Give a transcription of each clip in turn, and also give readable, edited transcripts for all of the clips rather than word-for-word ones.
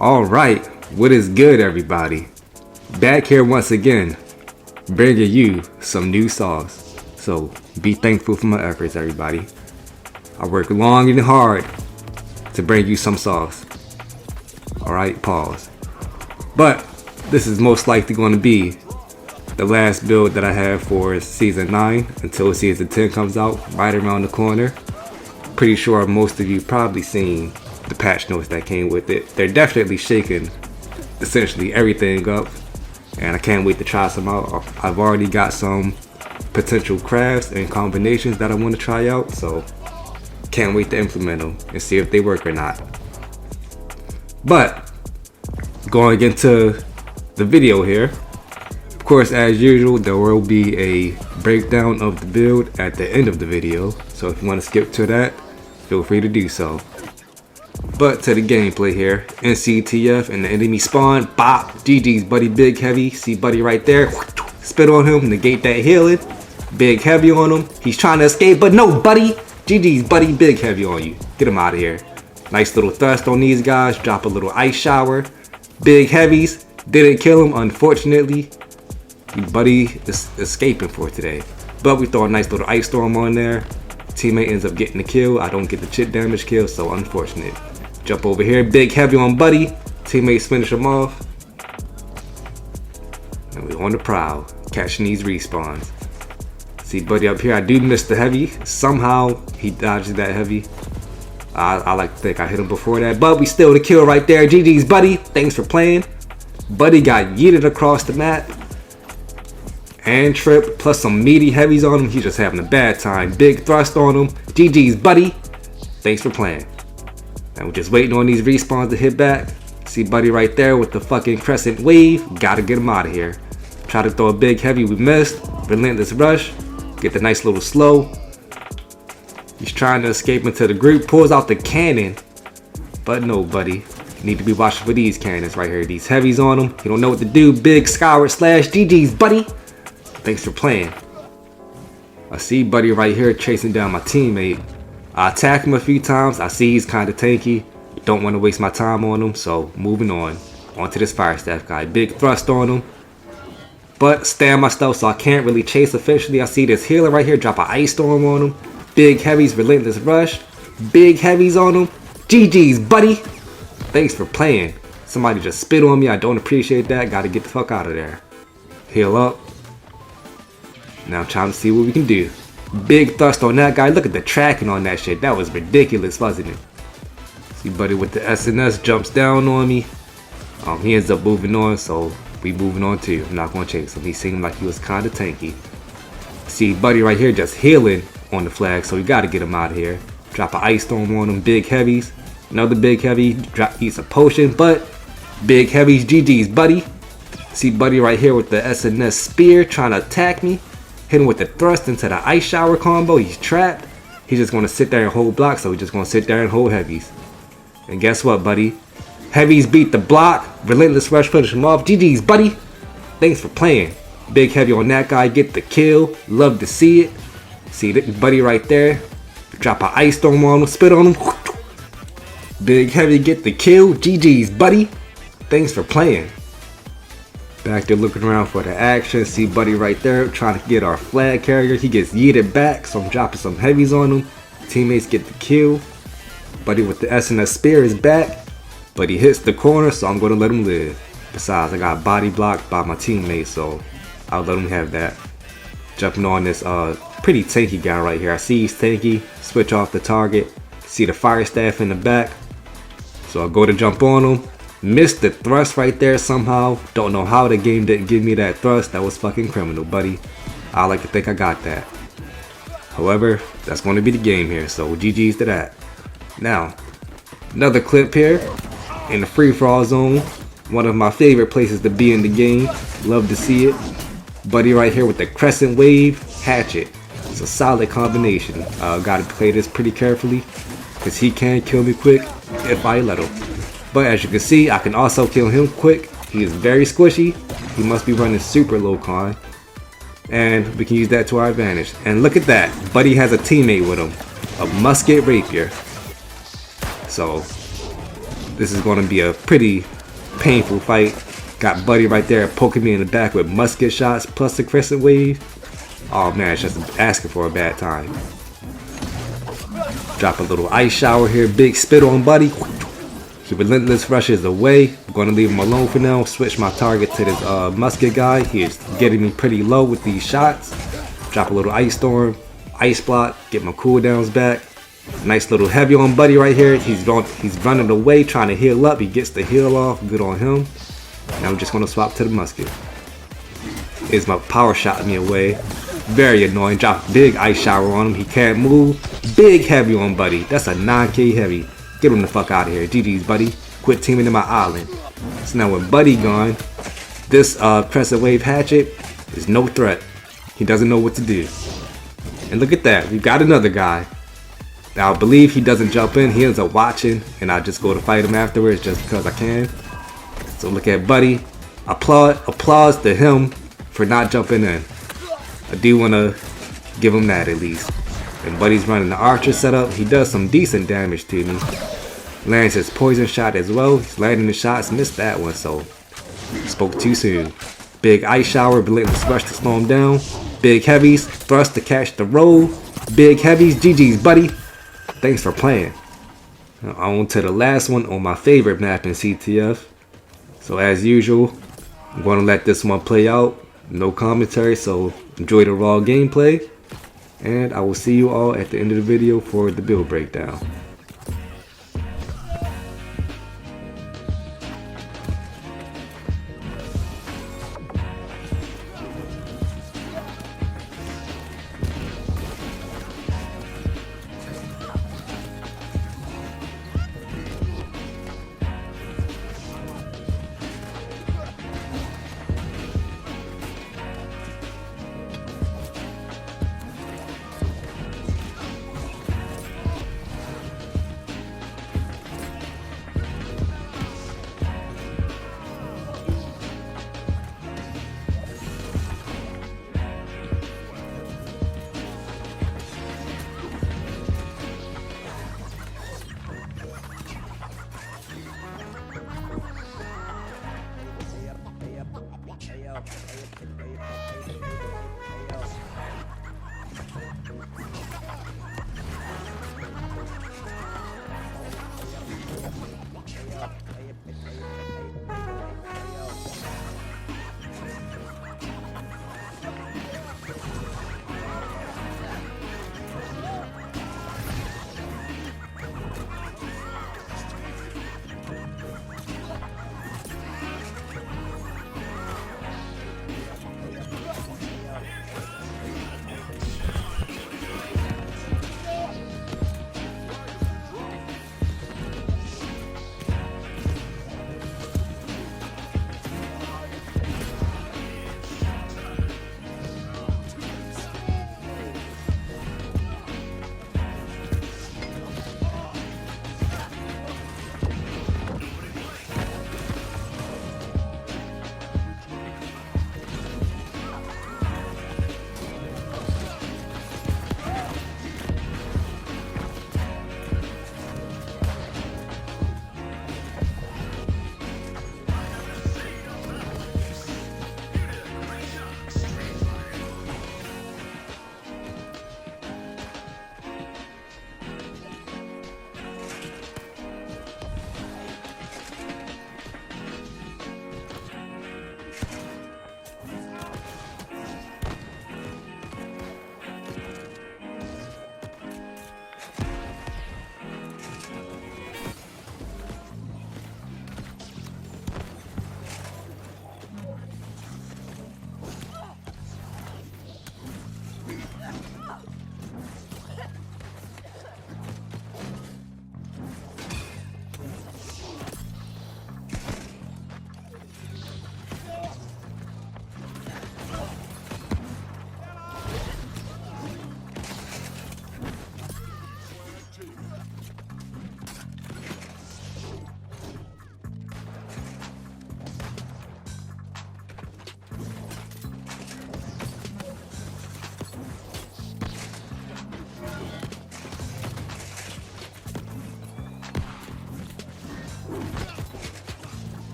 Alright, what is good everybody? Back here once again, bringing you some new sauce. So be thankful for my efforts everybody. I work long and hard to bring you some sauce. Alright, pause. But this is most likely going to be the last build that I have for season 9 until season 10 comes out right around the corner. Pretty sure most of you probably seen the patch notes that came with it. They're definitely shaking essentially everything up, and I can't wait to try some out. I've already got some potential crafts and combinations that I want to try out, so can't wait to implement them and see if they work or not. But going into the video here, of course, as usual, there will be a breakdown of the build at the end of the video, so if you want to skip to that, feel free to do so. But to the gameplay here, NCTF and the enemy spawn, bop, GG's buddy big heavy, see buddy right there, spit on him, negate that healing, big heavy on him, he's trying to escape, but no buddy, GG's buddy big heavy on you, get him out of here. Nice little thrust on these guys, drop a little ice shower, big heavies, didn't kill him unfortunately, buddy is escaping for today. But we throw a nice little ice storm on there, teammate ends up getting the kill, I don't get the chip damage kill, so unfortunate. Jump over here, big heavy on buddy, teammates finish him off, and we're on the prowl, catching these respawns. See buddy up here, I do miss the heavy, somehow he dodges that heavy. I like to think I hit him before that, but we still the kill right there. GG's buddy, thanks for playing. Buddy got yeeted across the map, and trip, plus some meaty heavies on him, he's just having a bad time. Big thrust on him, GG's buddy, thanks for playing. And we're just waiting on these respawns to hit back. See buddy right there with the fucking Crescent wave. Gotta get him out of here. Try to throw a big heavy, we missed. Relentless rush. Get the nice little slow. He's trying to escape into the group. Pulls out the cannon. But no buddy. You need to be watching for these cannons right here. These heavies on him. You don't know what to do. Big skyward slash. GG's buddy. Thanks for playing. I see buddy right here chasing down my teammate. I attack him a few times, I see he's kind of tanky, don't want to waste my time on him, so moving on to this fire staff guy. Big thrust on him, but stay on my stealth so I can't really chase officially. I see this healer right here, drop an ice storm on him, big heavies, relentless rush, big heavies on him, GG's buddy, thanks for playing. Somebody just spit on me, I don't appreciate that, gotta get the fuck out of there. Heal up, now I'm trying to see what we can do. Big thrust on that guy. Look at the tracking on that shit. That was ridiculous, wasn't it? See buddy with the SNS jumps down on me. He ends up moving on, so we moving on too. I'm not gonna chase him. He seemed like he was kind of tanky. See buddy right here just healing on the flag, so we gotta get him out of here. Drop an ice storm on him. Big heavies. Another big heavy. Eats a potion, but big heavies. GG's buddy. See buddy right here with the SNS spear trying to attack me. Hit him with the thrust into the ice shower combo. He's trapped. He's just going to sit there and hold blocks, so he's just going to sit there and hold heavies. And guess what, buddy? Heavies beat the block. Relentless rush finish him off. GG's, buddy. Thanks for playing. Big heavy on that guy. Get the kill. Love to see it. See that buddy right there. Drop an ice storm on him. Spit on him. Big heavy get the kill. GG's, buddy. Thanks for playing. Back there looking around for the action. See buddy right there trying to get our flag carrier. He gets yeeted back, so I'm dropping some heavies on him. Teammates get the kill. Buddy with the SNS spear is back, but he hits the corner, so I'm going to let him live. Besides, I got body blocked by my teammate, so I'll let him have that. Jumping on this pretty tanky guy right here. I see he's tanky. Switch off the target. See the fire staff in the back, so I'll go to jump on him. Missed the thrust right there somehow. Don't know how the game didn't give me that thrust. That was fucking criminal, buddy. I like to think I got that. However, that's going to be the game here, so GG's to that. Now, another clip here in the free-for-all zone. One of my favorite places to be in the game. Love to see it. Buddy right here with the Crescent wave, hatchet. It's a solid combination. Gotta play this pretty carefully, because he can kill me quick if I let him. But as you can see, I can also kill him quick. He is very squishy. He must be running super low con. And we can use that to our advantage. And look at that. Buddy has a teammate with him. A musket rapier. So This is going to be a pretty painful fight. Got Buddy right there poking me in the back with musket shots plus the Crescent wave. Oh man, it's just asking for a bad time. Drop a little ice shower here. Big spit on Buddy. He relentless rushes away. I'm going to leave him alone for now. Switch my target to this musket guy. He is getting me pretty low with these shots. Drop a little ice storm. Ice block. Get my cooldowns back. Nice little heavy on Buddy right here. He's running away trying to heal up. He gets the heal off. Good on him. Now I'm just going to swap to the musket. Is my power shot me away. Very annoying. Drop big ice shower on him. He can't move. Big heavy on Buddy. That's a 9k heavy. Get him the fuck out of here. GG's, Buddy. Quit teaming in my island. So now with Buddy gone, this Crescent Wave Hatchet is no threat. He doesn't know what to do. And look at that. We've got another guy. Now I believe he doesn't jump in. He ends up watching. And I just go to fight him afterwards just because I can. So look at Buddy. Applause to him for not jumping in. I do want to give him that at least. And Buddy's running the archer setup. He does some decent damage to me. Lands his poison shot as well. He's landing the shots. Missed that one, so spoke too soon. Big ice shower. Relentless rush to slow him down. Big heavies. Thrust to catch the roll. Big heavies. GG's, Buddy. Thanks for playing. Now on to the last one on my favorite map in CTF. So as usual, I'm going to let this one play out. No commentary, so enjoy the raw gameplay. And I will see you all at the end of the video for the build breakdown.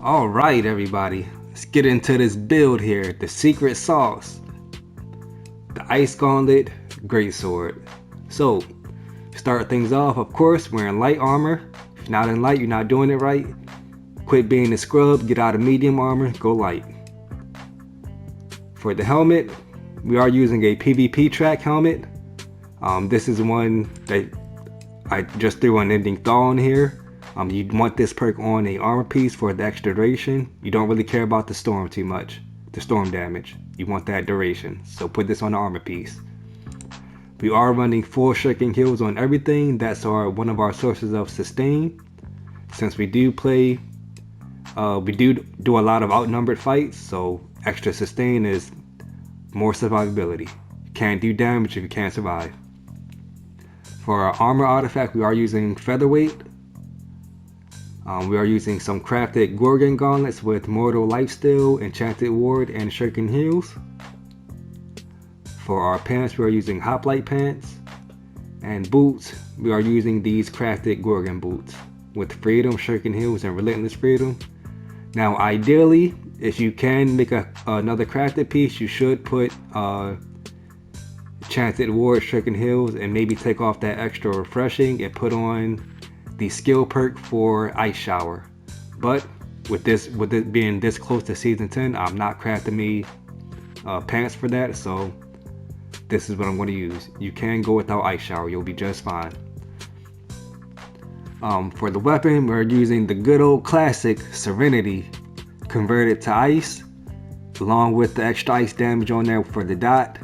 Alright everybody, let's get into this build here. The secret sauce. The Ice Gauntlet Greatsword. So, start things off, of course, wearing light armor. If you're not in light, you're not doing it right. Quit being a scrub, get out of medium armor, go light. For the helmet, we are using a PvP track helmet. This is one that I just threw an ending thaw on here. You want this perk on a armor piece for the extra duration. You don't really care about the storm too much, the storm damage. You want that duration, so put this on the armor piece. We are running full shrinking heals on everything. That's one of our sources of sustain. Since we do play, we do a lot of outnumbered fights, so extra sustain is more survivability. You can't do damage if you can't survive. For our armor artifact, we are using featherweight. We are using some crafted Gorgon gauntlets with Mortal Lifesteal, Enchanted Ward, and Shuriken Heals. For our pants, we are using Hoplite pants. And boots, we are using these crafted Gorgon boots with Freedom, Shuriken Heals, and Relentless Freedom. Now ideally, if you can make another crafted piece, you should put Enchanted Ward, Shuriken Heals, and maybe take off that extra refreshing and put on the skill perk for Ice Shower. But with it being this close to season 10, I'm not crafting me pants for that, so this is what I'm going to use. You can go without Ice Shower, you'll be just fine. For the weapon, we're using the good old classic Serenity converted to ice, along with the extra ice damage on there for the dot.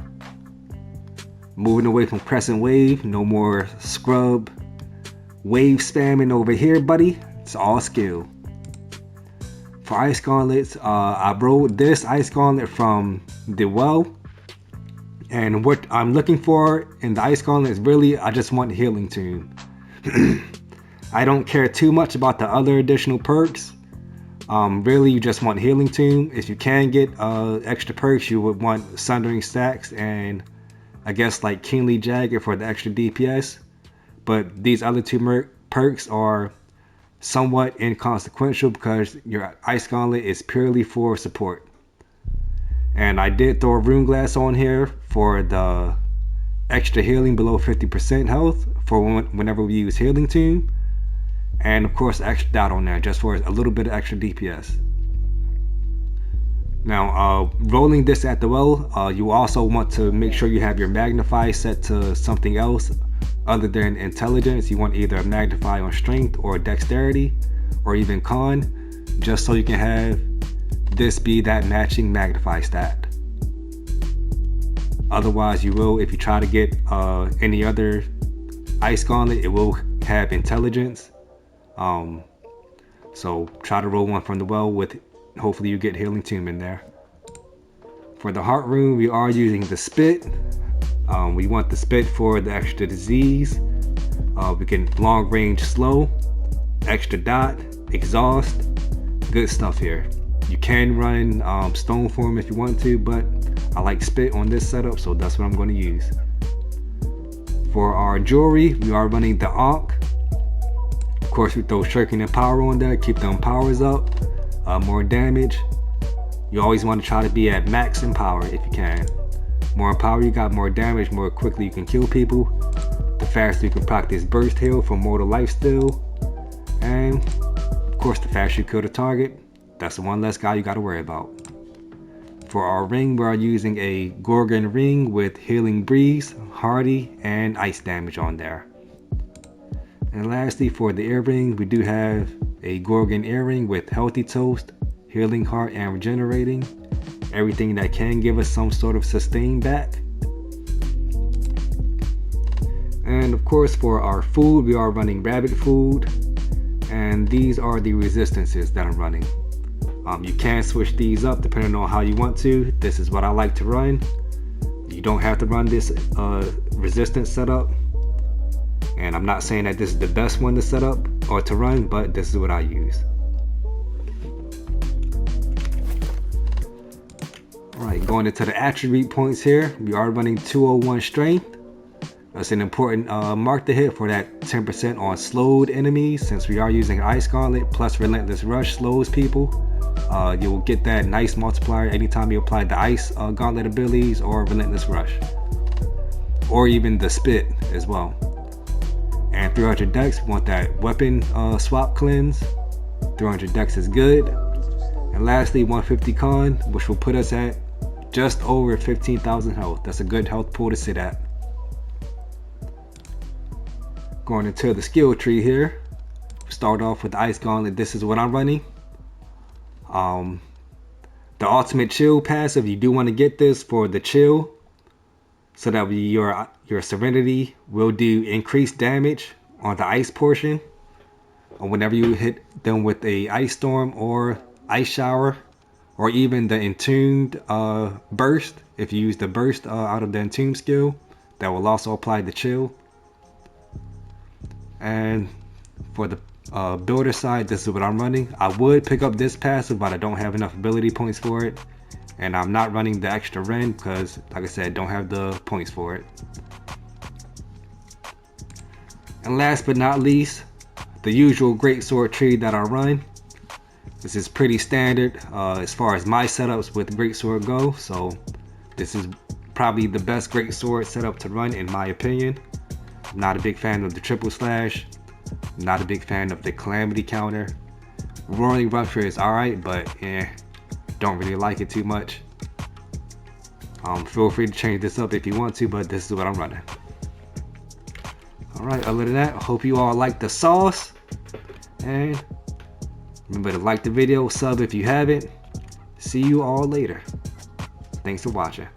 Moving away from Crescent Wave, no more scrub wave spamming over here, buddy. It's all skill. For Ice Gauntlets, I rode this Ice Gauntlet from the well, and what I'm looking for in the Ice Gauntlet is really, I just want Healing Tune. I don't care too much about the other additional perks. Really, you just want Healing Tune. If you can get extra perks, you would want Sundering Stacks and I guess like Keenly Jagged for the extra DPS. But these other two perks are somewhat inconsequential because your Ice Gauntlet is purely for support. And I did throw a Rune Glass on here for the extra healing below 50% health for whenever we use Healing Tune. And of course extra dot on there just for a little bit of extra DPS. Now rolling this at the well, you also want to make sure you have your Magnify set to something else other than intelligence. You want either a Magnify on strength or dexterity or even con, just so you can have this be that matching Magnify stat. Otherwise you will, if you try to get any other Ice Gauntlet, it will have intelligence. So try to roll one from the well with, hopefully you get Healing Tune in there. For the Heart Rune, we are using the Spit. We want the Spit for the extra disease. We can long range slow, extra dot, exhaust, good stuff here. You can run Stone Form if you want to, but I like Spit on this setup, so that's what I'm going to use. For our jewelry, we are running the Ankh. Of course, we throw Shuriken and Power on there, keep them powers up, more damage. You always want to try to be at max in power if you can. More power you got, more damage, more quickly you can kill people. The faster you can practice burst heal for Mortal Lifesteal. And of course, the faster you kill the target, that's the one less guy you got to worry about. For our ring, we are using a Gorgon ring with Healing Breeze, Hardy, and ice damage on there. And lastly, for the earring, we do have a Gorgon earring with Healthy Toast, Healing Heart, and Regenerating. Everything that can give us some sort of sustain back. And of course, for our food, we are running rabbit food. And these are the resistances that I'm running. You can switch these up depending on how you want to. This is what I like to run. You don't have to run this resistance setup. And I'm not saying that this is the best one to set up or to run, but this is what I use. Alright, going into the attribute points here, we are running 201 strength, It's an important mark to hit for that 10% on slowed enemies, since we are using Ice Gauntlet plus Relentless Rush slows people. You will get that nice multiplier anytime you apply the Ice Gauntlet abilities or Relentless Rush, or even the Spit as well. And 300 dex, we want that weapon swap cleanse. 300 dex is good. And lastly, 150 con, which will put us at just over 15,000 health. That's a good health pool to sit at. Going into the skill tree here, start off with the Ice Gauntlet. This is what I'm running. The ultimate chill passive, you do want to get this for the chill, so that your Serenity will do increased damage on the ice portion, or whenever you hit them with a ice storm or ice shower, or even the entombed burst. If you use the burst out of the entombed skill, that will also apply the chill. And for the builder side, this is what I'm running. I would pick up this passive, but I don't have enough ability points for it, and I'm not running the extra Ren because, like I said, don't have the points for it. And last but not least, the usual greatsword tree that I run. This is pretty standard as far as my setups with greatsword go, so this is probably the best greatsword setup to run in my opinion. I'm not a big fan of the triple slash, I'm not a big fan of the calamity counter. Roaring Rupture is alright, but don't really like it too much. Feel free to change this up if you want to, but this is what I'm running. Alright, other than that, I hope you all like the sauce, and remember to like the video, sub if you haven't. See you all later. Thanks for watching.